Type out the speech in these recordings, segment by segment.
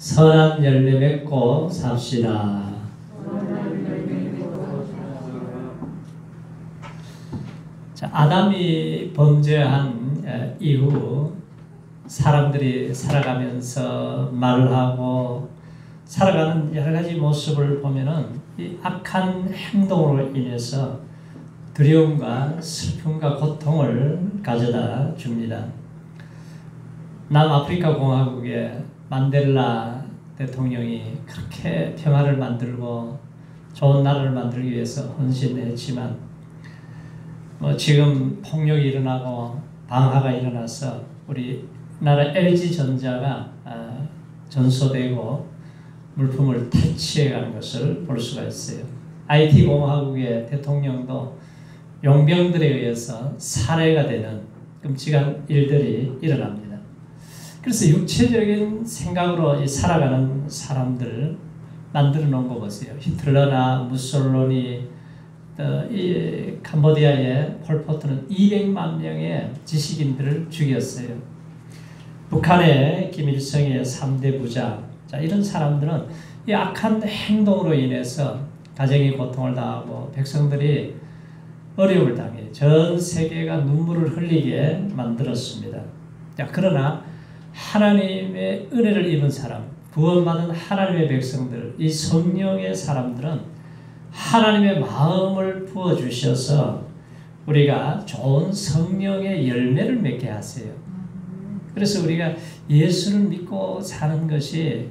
선한 열매 맺고 삽시다. 자, 아담이 범죄한 이후 사람들이 살아가면서 말을 하고 살아가는 여러 가지 모습을 보면은 이 악한 행동으로 인해서 두려움과 슬픔과 고통을 가져다 줍니다. 남아프리카 공화국의 만델라 대통령이 그렇게 평화를 만들고 좋은 나라를 만들기 위해서 헌신했지만 지금 폭력이 일어나고 방화가 일어나서 우리나라 LG전자가 전소되고 물품을 탈취해가는 것을 볼 수가 있어요. IT 공화국의 대통령도 용병들에 의해서 살해가 되는 끔찍한 일들이 일어납니다. 그래서 육체적인 생각으로 살아가는 사람들 만들어 놓은 거 보세요. 히틀러나 무솔로니, 이 캄보디아의 폴포트는 200만 명의 지식인들을 죽였어요. 북한의 김일성의 3대 부자, 자, 이런 사람들은 이 악한 행동으로 인해서 가정이 고통을 당하고 백성들이 어려움을 당해 전 세계가 눈물을 흘리게 만들었습니다. 자, 그러나 하나님의 은혜를 입은 사람, 구원받은 하나님의 백성들, 이 성령의 사람들은 하나님의 마음을 부어주셔서 우리가 좋은 성령의 열매를 맺게 하세요. 그래서 우리가 예수를 믿고 사는 것이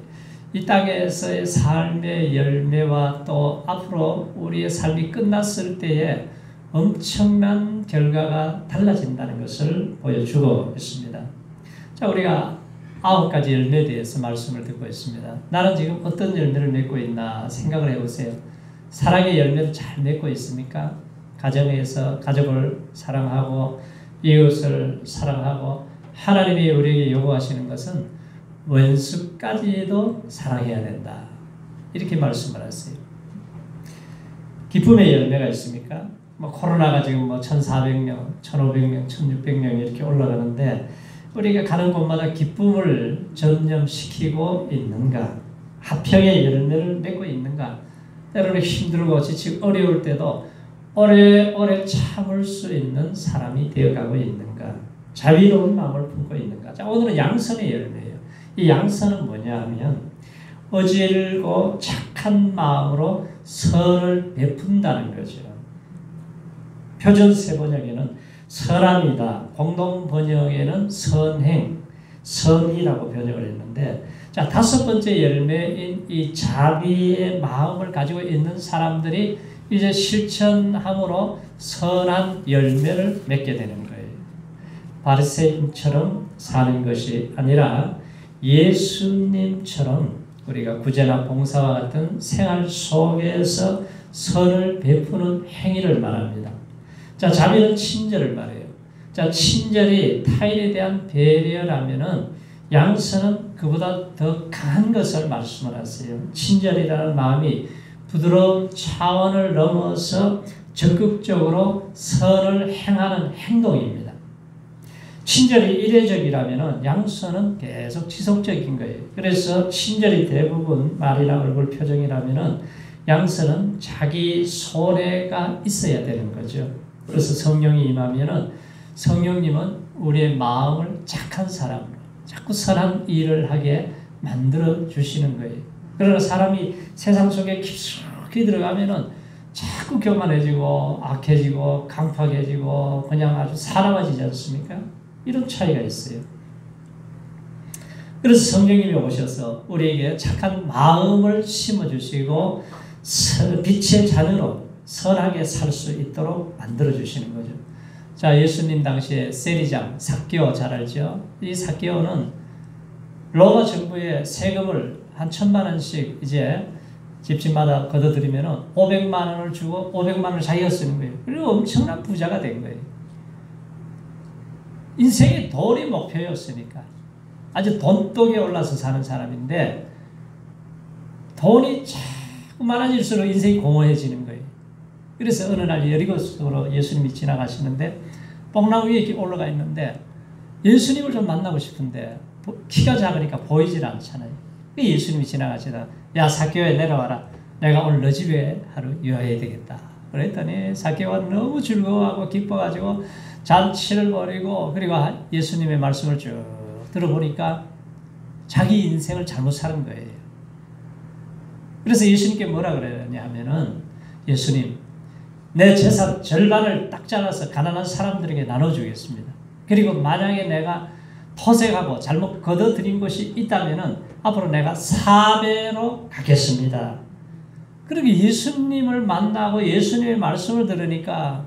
이 땅에서의 삶의 열매와 또 앞으로 우리의 삶이 끝났을 때에 엄청난 결과가 달라진다는 것을 보여주고 있습니다. 자, 우리가 9가지 열매에 대해서 말씀을 듣고 있습니다. 나는 지금 어떤 열매를 맺고 있나 생각을 해보세요. 사랑의 열매를 잘 맺고 있습니까? 가정에서 가족을 사랑하고 이웃을 사랑하고 하나님이 우리에게 요구하시는 것은 원수까지도 사랑해야 된다. 이렇게 말씀을 하세요. 기쁨의 열매가 있습니까? 코로나가 지금 1,400명, 1,500명, 1,600명 이렇게 올라가는데 우리가 가는 곳마다 기쁨을 전념시키고 있는가? 화평의 열매를 맺고 있는가? 때로는 힘들고 지치고 어려울 때도 오래오래 참을 수 있는 사람이 되어가고 있는가? 자비로운 마음을 품고 있는가? 자, 오늘은 양선의 열매예요. 이 양선은 뭐냐 하면 어질고 착한 마음으로 선을 베푼다는 거죠. 표준 세번역에는 선함이다. 공동 번역에는 선행, 선이라고 번역을 했는데, 자, 5번째 열매인 이 자비의 마음을 가지고 있는 사람들이 이제 실천함으로 선한 열매를 맺게 되는 거예요. 바리새인처럼 사는 것이 아니라 예수님처럼 우리가 구제나 봉사와 같은 생활 속에서 선을 베푸는 행위를 말합니다. 자, 자비는 친절을 말해요. 자, 친절이 타인에 대한 배려라면은 양선은 그보다 더 강한 것을 말씀을 하세요. 친절이라는 마음이 부드러운 차원을 넘어서 적극적으로 선을 행하는 행동입니다. 친절이 이례적이라면은 양선은 계속 지속적인 거예요. 그래서 친절이 대부분 말이나 얼굴 표정이라면은 양선은 자기 손해가 있어야 되는 거죠. 그래서 성령이 임하면은 성령님은 우리의 마음을 착한 사람으로 자꾸 선한 일을 하게 만들어 주시는 거예요. 그러나 사람이 세상 속에 깊숙이 들어가면은 자꾸 교만해지고 악해지고 강팍해지고 그냥 아주 사나워지지 않습니까? 이런 차이가 있어요. 그래서 성령님이 오셔서 우리에게 착한 마음을 심어주시고 빛의 자녀로 선하게 살 수 있도록 만들어주시는 거죠. 자, 예수님 당시에 세리장, 삭개오 잘 알죠? 이 삭개오는 로마 정부에 세금을 한 1,000만 원씩 이제 집집마다 걷어들이면 500만 원을 주고 500만 원을 자기가 쓰는 거예요. 그리고 엄청난 부자가 된 거예요. 인생의 돈이 목표였으니까. 아주 돈독에 올라서 사는 사람인데 돈이 자꾸 많아질수록 인생이 공허해지는 거예요. 그래서 어느 날 여리고성으로 예수님이 지나가시는데 뽕나무 위에 이렇게 올라가 있는데 예수님을 좀 만나고 싶은데 키가 작으니까 보이질 않잖아요. 예수님이 지나가시다 야 삭개오야 내려와라. 내가 오늘 너 집에 하루 유하해야 되겠다. 그랬더니 삭개오가 너무 즐거워하고 기뻐가지고 잔치를 벌이고 그리고 예수님의 말씀을 쭉 들어보니까 자기 인생을 잘못 사는 거예요. 그래서 예수님께 뭐라 그러냐 하면은 예수님 내 재산 절반을 딱 잘라서 가난한 사람들에게 나눠주겠습니다. 그리고 만약에 내가 토색하고 잘못 거둬들인 것이 있다면은 앞으로 내가 4배로 갚겠습니다. 그렇게 예수님을 만나고 예수님의 말씀을 들으니까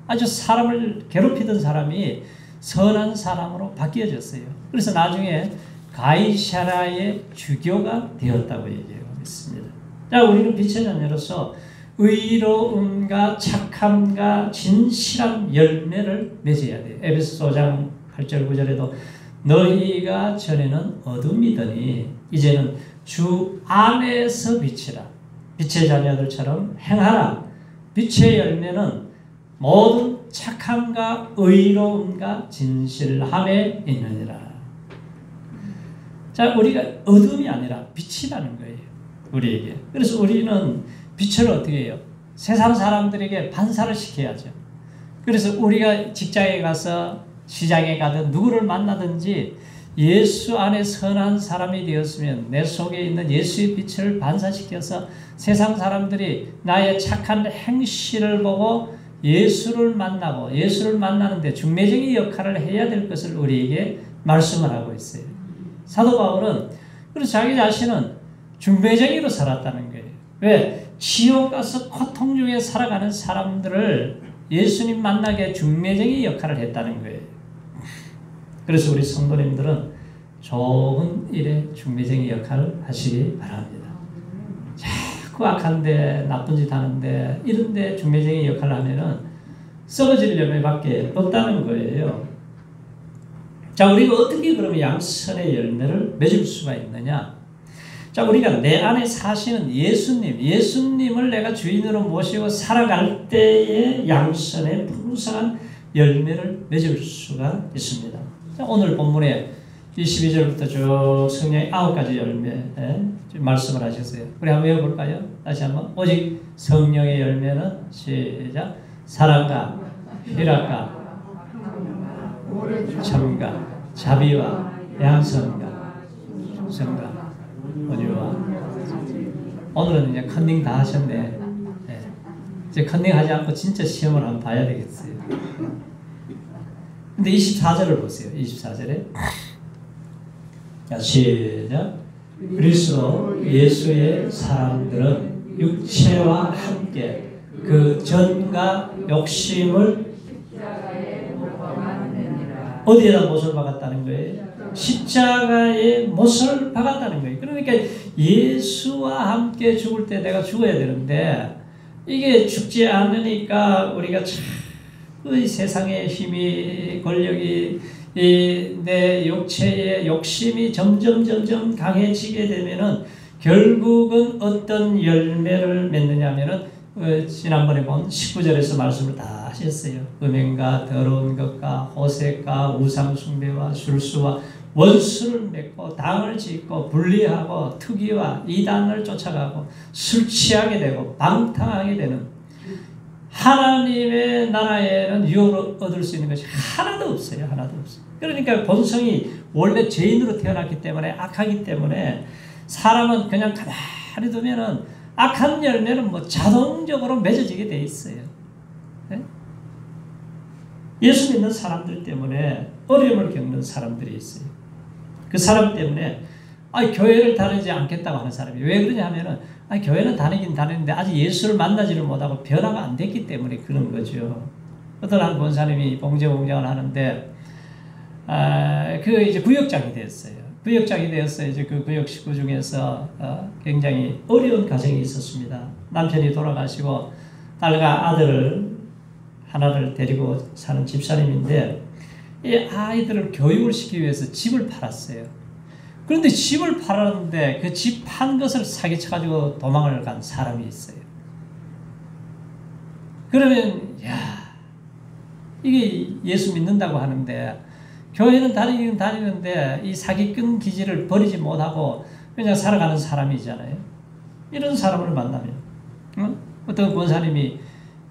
아주 사람을 괴롭히던 사람이 선한 사람으로 바뀌어졌어요. 그래서 나중에 가이사랴의 주교가 되었다고 얘기하고 있습니다. 자, 우리는 빛의 자녀로서 의로움과 착함과 진실한 열매를 맺어야 돼요. 에베소 5장 8절 9절에도 너희가 전에는 어둠이더니 이제는 주 안에서 빛이라. 빛의 자녀들처럼 행하라. 빛의 열매는 모든 착함과 의로움과 진실함에 있느니라. 자, 우리가 어둠이 아니라 빛이라는 거예요. 우리에게. 그래서 우리는 빛을 어떻게 해요? 세상 사람들에게 반사를 시켜야죠. 그래서 우리가 직장에 가서 시장에 가든 누구를 만나든지 예수 안에 선한 사람이 되었으면 내 속에 있는 예수의 빛을 반사시켜서 세상 사람들이 나의 착한 행실을 보고 예수를 만나고 예수를 만나는데 중매쟁이 역할을 해야 될 것을 우리에게 말씀을 하고 있어요. 사도 바울은 그래서 자기 자신은 중매쟁이로 살았다는 거예요. 왜? 지옥 가서 고통 중에 살아가는 사람들을 예수님 만나게 중매쟁이 역할을 했다는 거예요. 그래서 우리 성도님들은 좋은 일에 중매쟁이 역할을 하시기 바랍니다. 자꾸 악한데 나쁜 짓 하는데 이런데 중매쟁이 역할을 하면은 썩어질 열매밖에 없다는 거예요. 자, 우리가 어떻게 그러면 양선의 열매를 맺을 수가 있느냐? 자, 우리가 내 안에 사시는 예수님을 내가 주인으로 모시고 살아갈 때에 양선의 풍성한 열매를 맺을 수가 있습니다. 자, 오늘 본문에 22절부터 쭉 성령의 9가지 열매 말씀을 하셨어요. 우리 한번 외워볼까요? 다시 한번. 오직 성령의 열매는 시작. 사랑과 희락과 참과 자비와 양선과 충성과 온유와. 오늘은 이제 컨닝 다 하셨네. 네. 이제 컨닝 하지 않고 진짜 시험을 한번 봐야 되겠어요. 근데 24절을 보세요. 24절에 자, 시작. 그리스도 예수의 사람들은 육체와 함께 그 전과 욕심을 어디에다 못을 박았다는 거예요? 십자가에 못을 박았다는 거예요. 그러니까 예수와 함께 죽을 때 내가 죽어야 되는데 이게 죽지 않으니까 우리가 참 이 세상의 힘이 권력이 내 육체의 욕심이 점점 강해지게 되면은 결국은 어떤 열매를 맺느냐면은 지난번에 본 19절에서 말씀을 다 하셨어요. 음행과 더러운 것과 호색과 우상숭배와 술수와 원수를 맺고 당을 짓고 분리하고 투기와 이단을 쫓아가고 술 취하게 되고 방탕하게 되는 하나님의 나라에는 유업을 얻을 수 있는 것이 하나도 없어요. 하나도 없어요. 그러니까 본성이 원래 죄인으로 태어났기 때문에 악하기 때문에 사람은 그냥 가만히 두면은 악한 열매는 뭐 자동적으로 맺어지게 돼 있어요. 네? 예수 믿는 사람들 때문에 어려움을 겪는 사람들이 있어요. 그 사람 때문에 교회를 다니지 않겠다고 하는 사람이 왜 그러냐 하면은 교회는 다니긴 다니는데 아직 예수를 만나지를 못하고 변화가 안 됐기 때문에 그런 거죠. 어떤 한 권사님이 봉제공장을 하는데 그 이제 구역장이 됐어요. 구역장이 되었어요. 이제 그 구역 식구 중에서 굉장히 어려운 가정이 있었습니다. 남편이 돌아가시고 딸과 아들을 하나를 데리고 사는 집사님인데 이 아이들을 교육을 시키기 위해서 집을 팔았어요. 그런데 집을 팔았는데 그 집 판 것을 사기쳐가지고 도망을 간 사람이 있어요. 그러면 이게 예수 믿는다고 하는데 교회는 다니긴 다니는데 이 사기꾼 기질을 버리지 못하고 그냥 살아가는 사람이잖아요. 이런 사람을 만나면 어떤 권사님이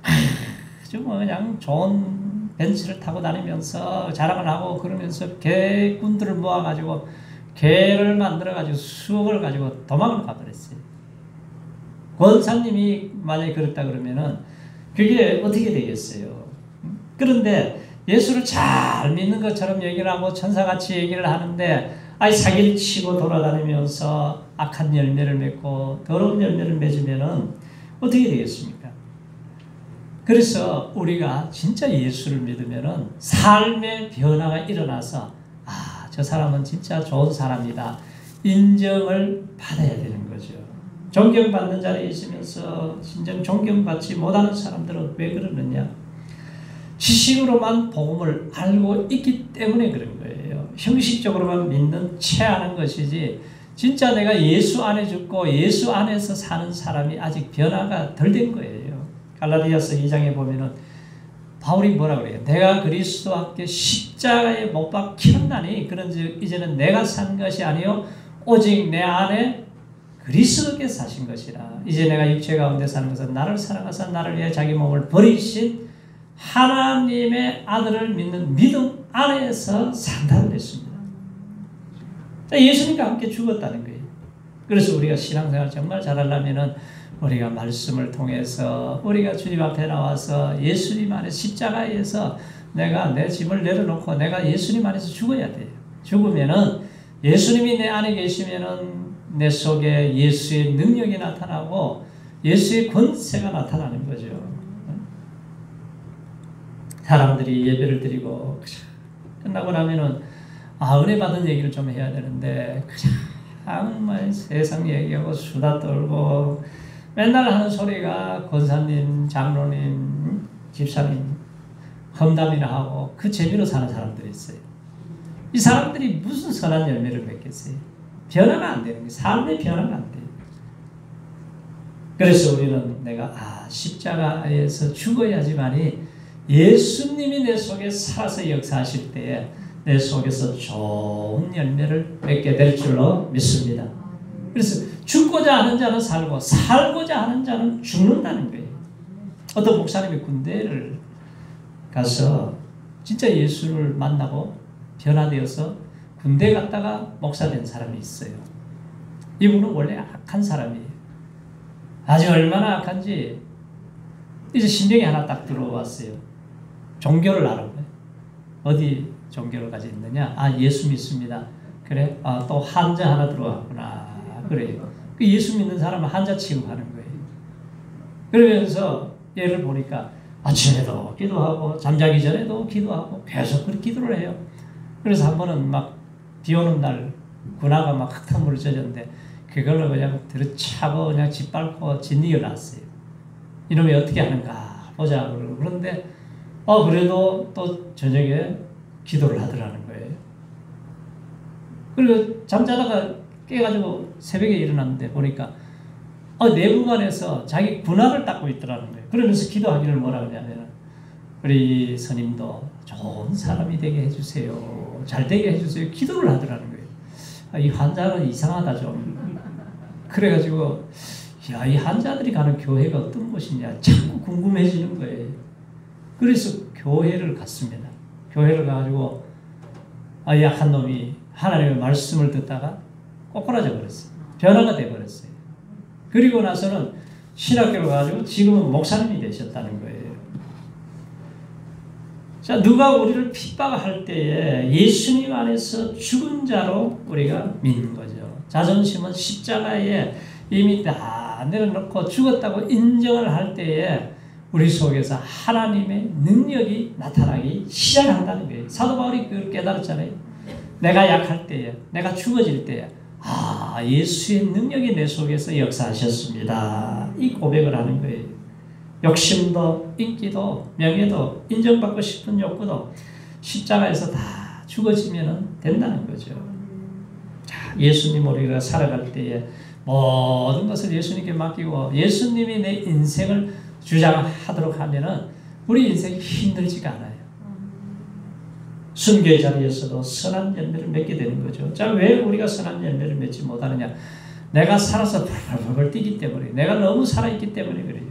아주 그냥 좋은 벤츠를 타고 다니면서 자랑을 하고 그러면서 개꾼들을 모아가지고 개를 만들어가지고 수억을 가지고 도망을 가버렸어요. 권사님이 만약에 그랬다 그러면은 그게 어떻게 되겠어요? 그런데 예수를 잘 믿는 것처럼 얘기를 하고 천사같이 얘기를 하는데 사기를 치고 돌아다니면서 악한 열매를 맺고 더러운 열매를 맺으면은 어떻게 되겠습니까? 그래서 우리가 진짜 예수를 믿으면은 삶의 변화가 일어나서 저 사람은 진짜 좋은 사람이다. 인정을 받아야 되는 거죠. 존경받는 자리에 있으면서 진정 존경받지 못하는 사람들은 왜 그러느냐? 지식으로만 복음을 알고 있기 때문에 그런 거예요. 형식적으로만 믿는 체하는 것이지 진짜 내가 예수 안에 죽고 예수 안에서 사는 사람이 아직 변화가 덜 된 거예요. 갈라디아서 2장에 보면은 바울이 뭐라 그래요? 내가 그리스도와 함께 십자가에 못 박혔나니 그런즉 이제는 내가 산 것이 아니요 오직 내 안에 그리스도께서 사신 것이라. 이제 내가 육체 가운데 사는 것은 나를 사랑하사 나를 위해 자기 몸을 버리신 하나님의 아들을 믿는 믿음 안에서 산다고 했습니다. 예수님과 함께 죽었다는 거예요. 그래서 우리가 신앙생활 정말 잘하려면은 우리가 말씀을 통해서 우리가 주님 앞에 나와서 예수님 안에 십자가에서 내가 내 짐을 내려놓고 내가 예수님 안에서 죽어야 돼요. 죽으면은 예수님이 내 안에 계시면은 내 속에 예수의 능력이 나타나고 예수의 권세가 나타나는 거죠. 사람들이 예배를 드리고 끝나고 나면은 은혜 받은 얘기를 좀 해야 되는데 그냥 세상 얘기하고 수다 떨고 맨날 하는 소리가 권사님, 장로님, 집사님 험담이나 하고 그 재미로 사는 사람들이 있어요. 이 사람들이 무슨 선한 열매를 맺겠어요? 변화가 안 되는 거예요. 삶의 변화가 안 돼요. 그래서 우리는 내가 십자가에서 죽어야지만이 예수님이 내 속에 살아서 역사하실 때에 내 속에서 좋은 열매를 맺게 될 줄로 믿습니다. 그래서 죽고자 하는 자는 살고 살고자 하는 자는 죽는다는 거예요. 어떤 목사님이 군대를 가서 진짜 예수를 만나고 변화되어서 군대 갔다가 목사 된 사람이 있어요. 이분은 원래 악한 사람이에요. 아주 얼마나 악한지 이제 신병이 하나 딱 들어왔어요. 종교를 알아봐요. 어디 종교를 가지고 있느냐? 예수 믿습니다. 그래? 또 한자 하나 들어왔구나. 그래요. 그 예수 믿는 사람은 한자 취급하는 거예요. 그러면서 얘를 보니까 아침에도 기도하고 잠자기 전에도 기도하고 계속 그렇게 기도를 해요. 그래서 한 번은 막 비 오는 날 군화가 막 흙탕물을 젖었는데 그걸로 그냥 들이차고 그냥 짓밟고 짓이겨 놨어요. 이놈이 어떻게 하는가 보자. 그런데 그래도 또 저녁에 기도를 하더라는 거예요. 그리고 잠자다가 깨가지고 새벽에 일어났는데 보니까 내부관에서 자기 군화를 닦고 있더라는 거예요. 그러면서 기도하기를 뭐라 그러냐면 우리 스님도 좋은 사람이 되게 해주세요. 잘 되게 해주세요. 기도를 하더라는 거예요. 이 환자는 이상하다 좀. 그래가지고 이 환자들이 가는 교회가 어떤 곳이냐 자꾸 궁금해지는 거예요. 그래서 교회를 갔습니다. 교회를 가가지고 약한 놈이 하나님의 말씀을 듣다가 꼬꾸라져 버렸어요. 변화가 돼버렸어요. 그리고 나서는 신학교를 가가지고 지금은 목사님이 되셨다는 거예요. 자, 누가 우리를 핍박할 때에 예수님 안에서 죽은 자로 우리가 믿는 거죠. 자존심은 십자가에 이미 다 내려놓고 죽었다고 인정을 할 때에 우리 속에서 하나님의 능력이 나타나기 시작한다는 거예요. 사도 바울이 그걸 깨달았잖아요. 내가 약할 때에, 내가 죽어질 때에 예수의 능력이 내 속에서 역사하셨습니다. 이 고백을 하는 거예요. 욕심도 인기도 명예도 인정받고 싶은 욕구도 십자가에서 다 죽어지면 된다는 거죠. 자, 예수님 우리가 살아갈 때에 모든 것을 예수님께 맡기고 예수님이 내 인생을 주장하도록 하면은 우리 인생이 힘들지가 않아요. 순교의 자리에서도 선한 열매를 맺게 되는 거죠. 자, 왜 우리가 선한 열매를 맺지 못하느냐? 내가 살아서 벌벌 뛰기 때문에, 내가 너무 살아있기 때문에 그래요.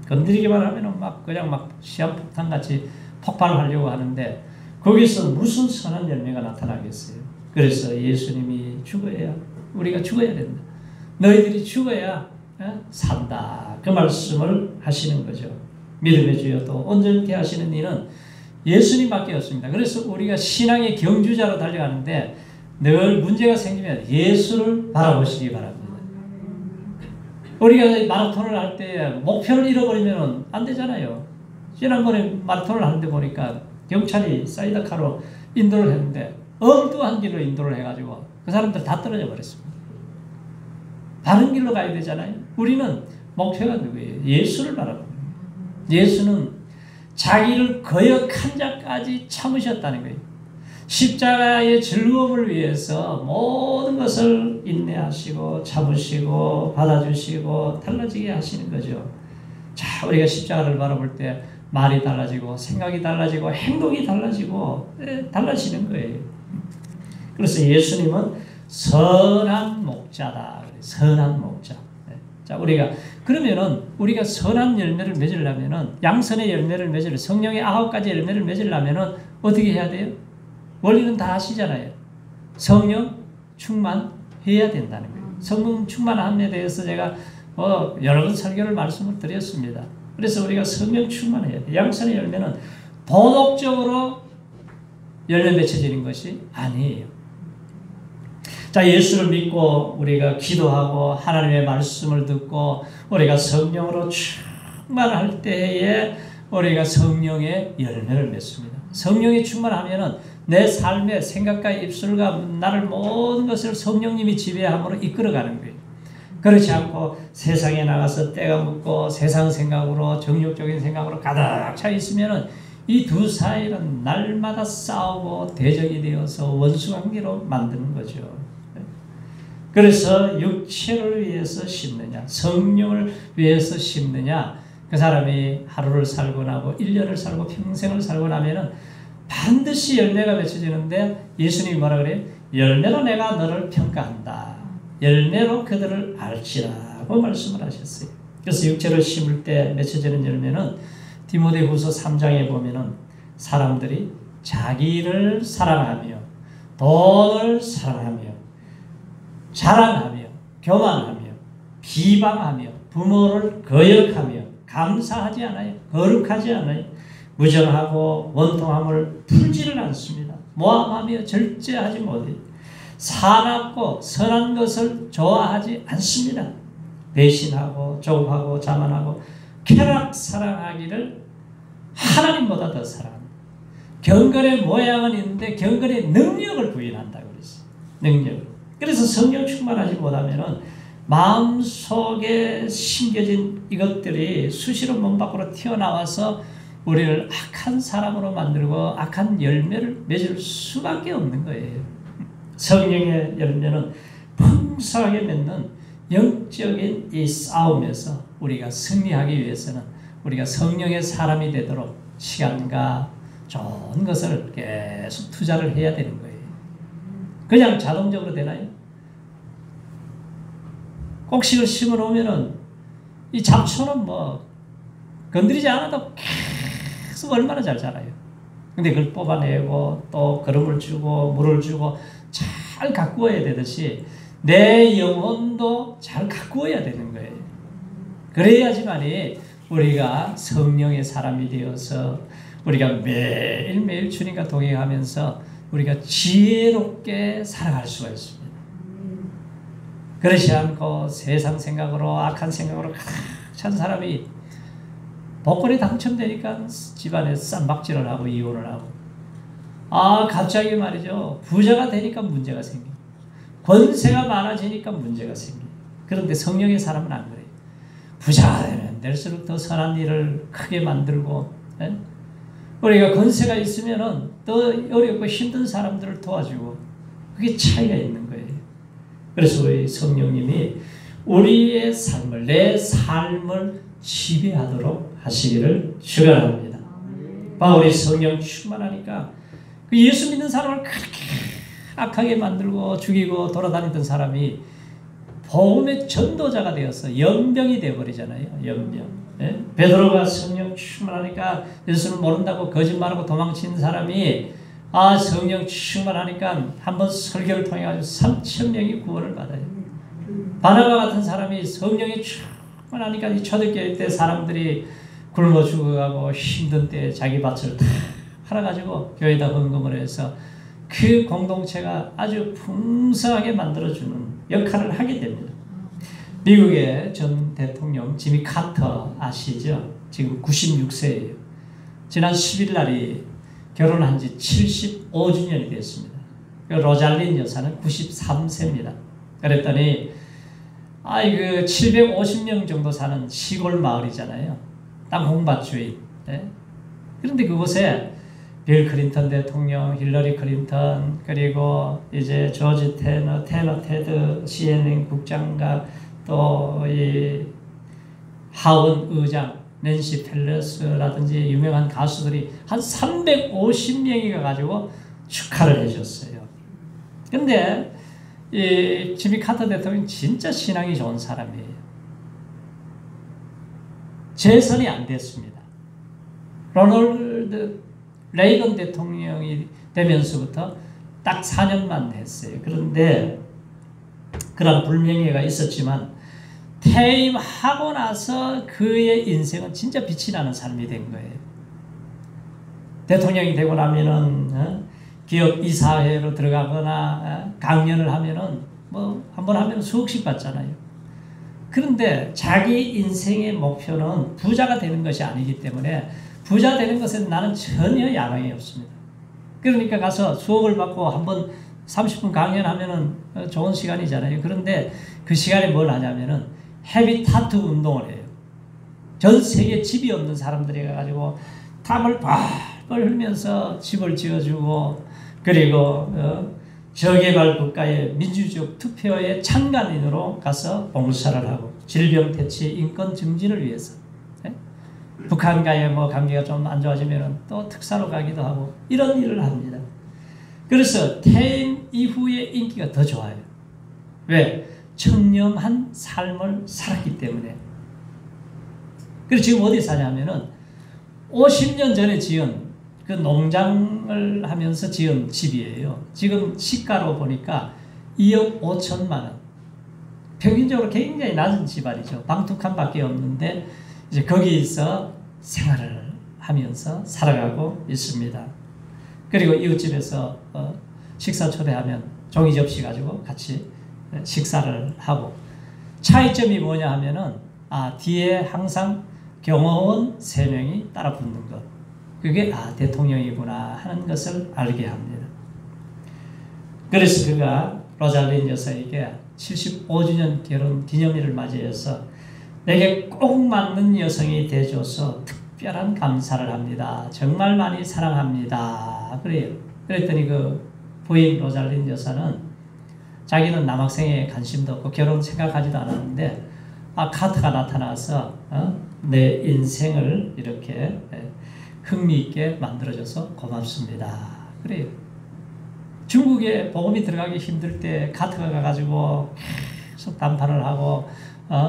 건드리기만 하면은 그냥 시한폭탄같이 폭발하려고 하는데, 거기서 무슨 선한 열매가 나타나겠어요? 그래서 예수님이 죽어야, 우리가 죽어야 된다. 너희들이 죽어야 산다. 그 말씀을 하시는 거죠. 믿음의 주여도 온전케 하시는 이는 예수님밖에 없습니다. 그래서 우리가 신앙의 경주자로 달려가는데 늘 문제가 생기면 예수를 바라보시기 바랍니다. 우리가 마라톤을 할 때 목표를 잃어버리면 안 되잖아요. 지난번에 마라톤을 하는데 보니까 경찰이 사이드카로 인도를 했는데 엉뚱한 길로 인도를 해가지고 그 사람들 다 떨어져 버렸습니다. 다른 길로 가야 되잖아요. 우리는 목표가 누구예요? 예수를 바라봅니다. 예수는 자기를 거역한 자까지 참으셨다는 거예요. 십자가의 즐거움을 위해서 모든 것을 인내하시고 참으시고 받아주시고 달라지게 하시는 거죠. 자, 우리가 십자가를 바라볼 때 말이 달라지고 생각이 달라지고 행동이 달라지고 달라지는 거예요. 그래서 예수님은 선한 목자다. 선한 목자. 자, 그러면은 우리가 선한 열매를 맺으려면은, 양선의 열매를 맺으려면, 성령의 9가지 열매를 맺으려면은 어떻게 해야 돼요? 원리는 다 아시잖아요. 성령 충만해야 된다는 거예요. 성령 충만함에 대해서 제가 여러 번 설교를 말씀을 드렸습니다. 그래서 우리가 성령 충만해야 돼요. 양선의 열매는 도덕적으로 열매 맺혀지는 것이 아니에요. 자, 예수를 믿고 우리가 기도하고 하나님의 말씀을 듣고 우리가 성령으로 충만할 때에 우리가 성령의 열매를 맺습니다. 성령이 충만하면은 내 삶의 생각과 입술과 나를 모든 것을 성령님이 지배함으로 이끌어가는 거예요. 그렇지 않고 세상에 나가서 때가 묻고 세상 생각으로 정욕적인 생각으로 가득 차 있으면은 이 두 사이는 날마다 싸우고 대적이 되어서 원수관계로 만드는 거죠. 그래서 육체를 위해서 심느냐, 성령을 위해서 심느냐, 그 사람이 하루를 살고 나고 1년을 살고 평생을 살고 나면은 반드시 열매가 맺혀지는데 예수님이 뭐라 그래요? 열매로 내가 너를 평가한다. 열매로 그들을 알지라고 말씀을 하셨어요. 그래서 육체를 심을 때 맺혀지는 열매는 디모데후서 3장에 보면은 사람들이 자기를 사랑하며 돈을 사랑하며 자랑하며 교만하며 비방하며 부모를 거역하며 감사하지 않아요. 거룩하지 않아요. 무정하고 원통함을 풀지를 않습니다. 모함하며 절제하지 못해요. 사납고 선한 것을 좋아하지 않습니다. 배신하고 조급하고 자만하고 쾌락 사랑하기를 하나님보다 더 사랑합니다. 경건의 모양은 있는데 경건의 능력을 부인한다고 그랬어요. 능력을. 그래서 성령 충만하지 못하면은 마음속에 심겨진 이것들이 수시로 몸 밖으로 튀어나와서 우리를 악한 사람으로 만들고 악한 열매를 맺을 수밖에 없는 거예요. 성령의 열매는 풍성하게 맺는 영적인 이 싸움에서 우리가 승리하기 위해서는 우리가 성령의 사람이 되도록 시간과 좋은 것을 계속 투자를 해야 되는 거예요. 그냥 자동적으로 되나요? 곡식을 심어 놓으면은 이 잡초는 뭐 건드리지 않아도 계속 얼마나 잘 자라요. 근데 그걸 뽑아내고 또 거름을 주고 물을 주고 잘 가꾸어야 되듯이 내 영혼도 잘 가꾸어야 되는 거예요. 그래야지만이 우리가 성령의 사람이 되어서 우리가 매일매일 주님과 동행하면서 우리가 지혜롭게 살아갈 수가 있습니다. 그렇지 않고 세상 생각으로 악한 생각으로 가득 찬 사람이 복권에 당첨되니까 집안에 쌈박질을 하고 이혼을 하고 갑자기 말이죠. 부자가 되니까 문제가 생겨. 권세가 많아지니까 문제가 생겨. 그런데 성령의 사람은 안 그래요. 부자가 되면 될수록 더 선한 일을 크게 만들고 우리가 권세가 있으면은 더 어렵고 힘든 사람들을 도와주고 그게 차이가 있는 거예요. 그래서 우리 성령님이 우리의 삶을 내 삶을 지배하도록 하시기를 축원합니다. 바울이 성령 충만하니까 그 예수 믿는 사람을 그렇게 악하게 만들고 죽이고 돌아다니던 사람이 복음의 전도자가 되어서 연병이 되어버리잖아요. 연병. 예? 베드로가 성령 충만하니까 예수를 모른다고 거짓말하고 도망친 사람이 성령 충만하니까 한번 설교를 통해 가지고 3,000명이 구원을 받아요. 바나바 같은 사람이 성령이 충만하니까 이 초대교회 때 사람들이 굶어 죽어가고 힘든 때 자기 밭을 다 팔아가지고 교회에다 헌금을 해서 그 공동체가 아주 풍성하게 만들어주는 역할을 하게 됩니다. 미국의 전 대통령 지미 카터 아시죠? 지금 96세예요. 지난 10일 날이 결혼한 지 75주년이 됐습니다. 로잘린 여사는 93세입니다. 그랬더니 그 750명 정도 사는 시골 마을이잖아요. 땅콩밭주의. 네? 그런데 그곳에 빌 클린턴 대통령, 힐러리 클린턴, 그리고 이제 조지 테너 테드 CNN 국장과 또 이 하원 의장, 낸시 펠러스라든지 유명한 가수들이 한 350명이 가가지고 축하를 해줬어요. 근데 이 지미 카터 대통령이 진짜 신앙이 좋은 사람이에요. 재선이 안 됐습니다. 로널드 레이건 대통령이 되면서부터 딱 4년만 됐어요. 그런데 그런 불명예가 있었지만 퇴임하고 나서 그의 인생은 진짜 빛이 나는 삶이 된 거예요. 대통령이 되고 나면은 기업 이사회로 들어가거나 강연을 하면은 뭐 한번 하면 수억씩 받잖아요. 그런데 자기 인생의 목표는 부자가 되는 것이 아니기 때문에 부자 되는 것에 나는 전혀 야망이 없습니다. 그러니까 가서 수억을 받고 한번 30분 강연하면은 좋은 시간이잖아요. 그런데 그 시간에 뭘 하냐면은 헤비타트 운동을 해요. 전 세계 집이 없는 사람들이 가가지고 땀을 뻘뻘 흘면서 집을 지어주고 그리고 저개발 국가의 민주적 투표에 참관인으로 가서 봉사를 하고 질병 퇴치, 인권 증진을 위해서 북한과의 뭐 관계가 좀 안 좋아지면 또 특사로 가기도 하고 이런 일을 합니다. 그래서 퇴임 이후에 인기가 더 좋아요. 왜? 청렴한 삶을 살았기 때문에. 그래서 지금 어디 사냐면은 50년 전에 지은 그 농장을 하면서 지은 집이에요. 지금 시가로 보니까 2억 5천만 원. 평균적으로 굉장히 낮은 집안이죠. 방툭한밖에 없는데 이제 거기서 생활을 하면서 살아가고 있습니다. 그리고 이웃집에서 식사 초대하면 종이 접시 가지고 같이 식사를 하고 차이점이 뭐냐 하면은 뒤에 항상 경호원 3명이 따라 붙는 것. 그게 대통령이구나 하는 것을 알게 합니다. 그래서 그가 로잘린 여사에게 75주년 결혼 기념일을 맞이해서 내게 꼭 맞는 여성이 되줘서 특별한 감사를 합니다. 정말 많이 사랑합니다. 그래요. 그랬더니 그 부인 로잘린 여사는 자기는 남학생에 관심도 없고 결혼 생각하지도 않았는데 카트가 나타나서 내 인생을 이렇게 흥미있게 만들어줘서 고맙습니다. 그래요. 중국에 복음이 들어가기 힘들 때 카트가 가가지고 계속 단판을 하고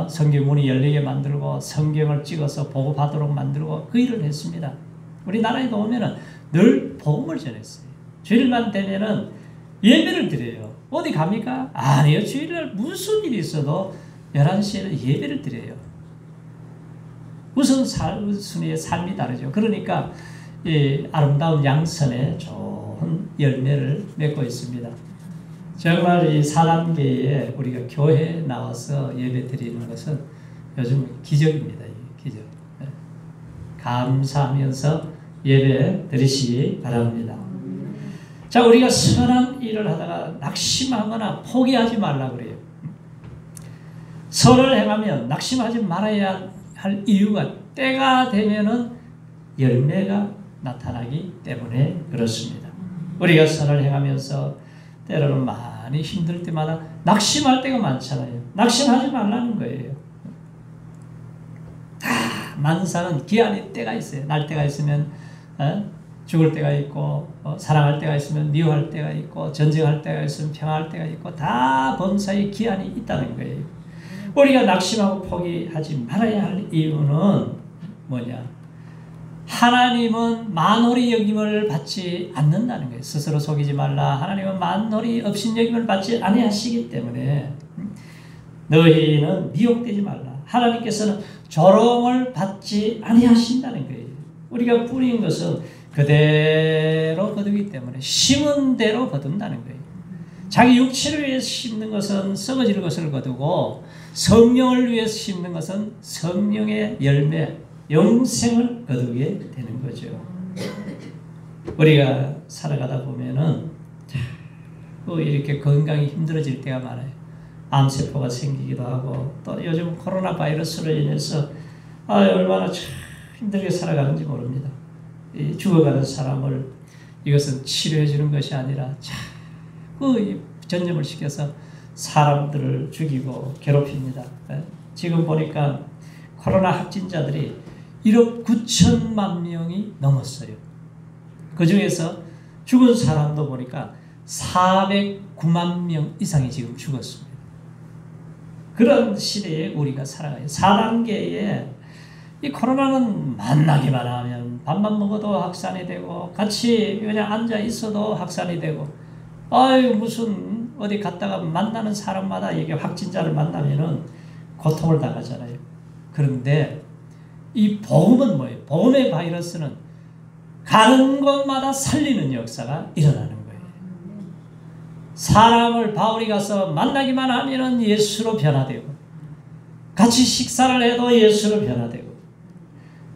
성경 문이 열리게 만들고 성경을 찍어서 보고받도록 만들고 그 일을 했습니다. 우리나라에도 오면은 늘 복음을 전했어요. 주일만 되면은 예배를 드려요. 어디 갑니까? 아니요. 주일날 무슨 일이 있어도 11시에는 예배를 드려요. 우선순위의 삶이 다르죠. 그러니까 이 아름다운 양선에 좋은 열매를 맺고 있습니다. 정말 이 사람계에 우리가 교회에 나와서 예배 드리는 것은 요즘 기적입니다. 기적. 감사하면서 예배 드리시기 바랍니다. 자, 우리가 선한 일을 하다가 낙심하거나 포기하지 말라 그래요. 선을 행하면 낙심하지 말아야 할 이유가 때가 되면은 열매가 나타나기 때문에 그렇습니다. 우리가 선을 행하면서 때로는 많이 힘들 때마다 낙심할 때가 많잖아요. 낙심하지 말라는 거예요. 만사는 기한의 때가 있어요. 날 때가 있으면 죽을 때가 있고 사랑할 때가 있으면 미워할 때가 있고 전쟁할 때가 있으면 평화할 때가 있고 다 범사의 기한이 있다는 거예요. 우리가 낙심하고 포기하지 말아야 할 이유는 뭐냐? 하나님은 만홀히 여김을 받지 않는다는 거예요. 스스로 속이지 말라. 하나님은 만홀히 업신여김을 받지 아니하시기 때문에 너희는 미혹되지 말라. 하나님께서는 조롱을 받지 아니하신다는 거예요. 우리가 뿌린 것은 그대로 거두기 때문에 심은 대로 거둔다는 거예요. 자기 육체를 위해서 심는 것은 썩어질 것을 거두고 성령을 위해서 심는 것은 성령의 열매, 영생을 거두게 되는 거죠. 우리가 살아가다 보면은 이렇게 건강이 힘들어질 때가 많아요. 암세포가 생기기도 하고 또 요즘 코로나 바이러스로 인해서 얼마나 참 힘들게 살아가는지 모릅니다. 이 죽어가는 사람을 이것은 치료해 주는 것이 아니라 자꾸 전염을 시켜서 사람들을 죽이고 괴롭힙니다. 지금 보니까 코로나 확진자들이 1억 9천만 명이 넘었어요. 그 중에서 죽은 사람도 보니까 409만 명 이상이 지금 죽었습니다. 그런 시대에 우리가 살아가요. 4단계에 이 코로나는 만나기만 하면 밥만 먹어도 확산이 되고 같이 그냥 앉아 있어도 확산이 되고 무슨 어디 갔다가 만나는 사람마다 이게 확진자를 만나면은 고통을 당하잖아요. 그런데 이 복음은 뭐예요? 복음의 바이러스는 가는 곳마다 살리는 역사가 일어나는 거예요. 사람을 바울이 가서 만나기만 하면은 예수로 변화되고 같이 식사를 해도 예수로 변화되고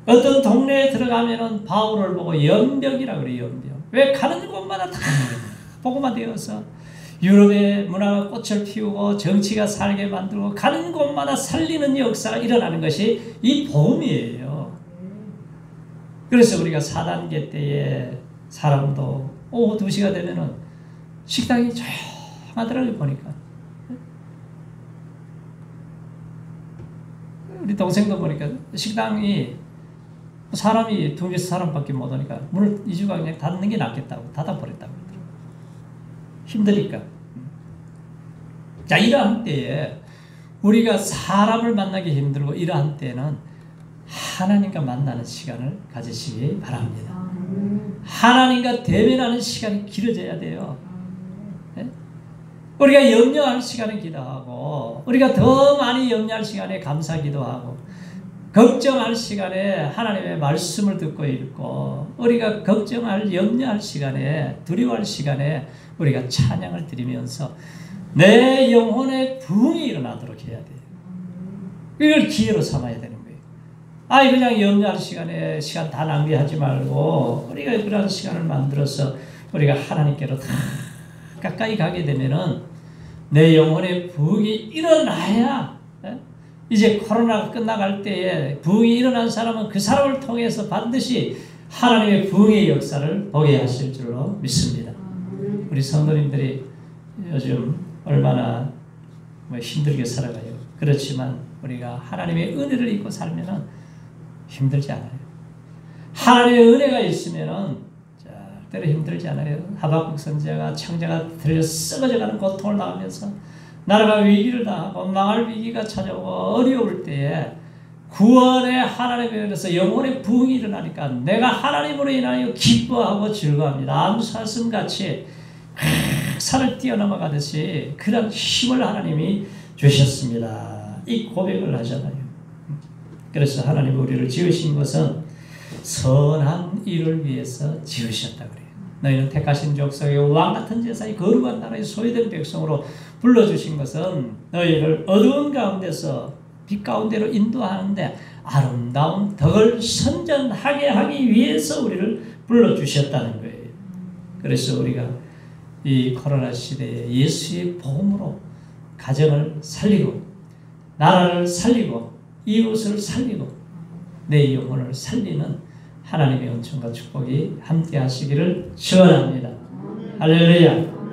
어떤 동네에 들어가면은 바울을 보고 연병이라고 그래요. 연병. 왜 가는 곳마다 다 복음화 되어서 유럽의 문화가 꽃을 피우고 정치가 살게 만들고 가는 곳마다 살리는 역사가 일어나는 것이 이 복음이에요. 그래서 우리가 4단계 때에 사람도 오후 2시가 되면은 식당이 조용하더라고요. 보니까 우리 동생도 보니까 식당이 사람이 2, 3사람밖에 못 오니까 문을 2주가 그냥 닫는 게 낫겠다고 닫아버렸다고 그러더라고요. 힘드니까. 자, 이러한 때에 우리가 사람을 만나기 힘들고 이러한 때는 하나님과 만나는 시간을 가지시기 바랍니다. 하나님과 대면하는 시간이 길어져야 돼요. 네? 우리가 염려할 시간에 기도하고 우리가 더 많이 염려할 시간에 감사 기도하고 걱정할 시간에 하나님의 말씀을 듣고 읽고 우리가 걱정할 염려할 시간에 두려워할 시간에 우리가 찬양을 드리면서 내 영혼의 부흥이 일어나도록 해야 돼요. 이걸 기회로 삼아야 되는 거예요. 그냥 염려할 시간에 시간 다 낭비하지 말고 우리가 그런 시간을 만들어서 우리가 하나님께로 다 가까이 가게 되면은 내 영혼의 부흥이 일어나야 이제 코로나가 끝나갈 때에 부흥이 일어난 사람은 그 사람을 통해서 반드시 하나님의 부흥의 역사를 보게 하실 줄로 믿습니다. 우리 성도님들이 요즘 얼마나 힘들게 살아가요. 그렇지만 우리가 하나님의 은혜를 입고 살면은 힘들지 않아요. 하나님의 은혜가 있으면은 절대로 힘들지 않아요. 하박국 선지자가 창자가 들려 썩어져가는 고통을 당하면서 나라가 위기를 당하고 망할 위기가 찾아오고 어려울 때에 구원의 하나님에 의해서 영혼의 부흥이 일어나니까 내가 하나님으로 인하여 기뻐하고 즐거워합니다. 암사슴같이 산을 뛰어넘어가듯이 그런 힘을 하나님이 주셨습니다. 이 고백을 하잖아요. 그래서 하나님 우리를 지으신 것은 선한 일을 위해서 지으셨다 그래요. 너희는 택하신 족속의 왕같은 제사의 거룩한 나라의 소유된 백성으로 불러주신 것은 너희를 어두운 가운데서 빛 가운데로 인도하는데 아름다운 덕을 선전하게 하기 위해서 우리를 불러주셨다는 거예요. 그래서 우리가 이 코로나 시대에 예수의 복음으로 가정을 살리고 나라를 살리고 이웃을 살리고 내 영혼을 살리는 하나님의 은총과 축복이 함께 하시기를 축원합니다. 할렐루야.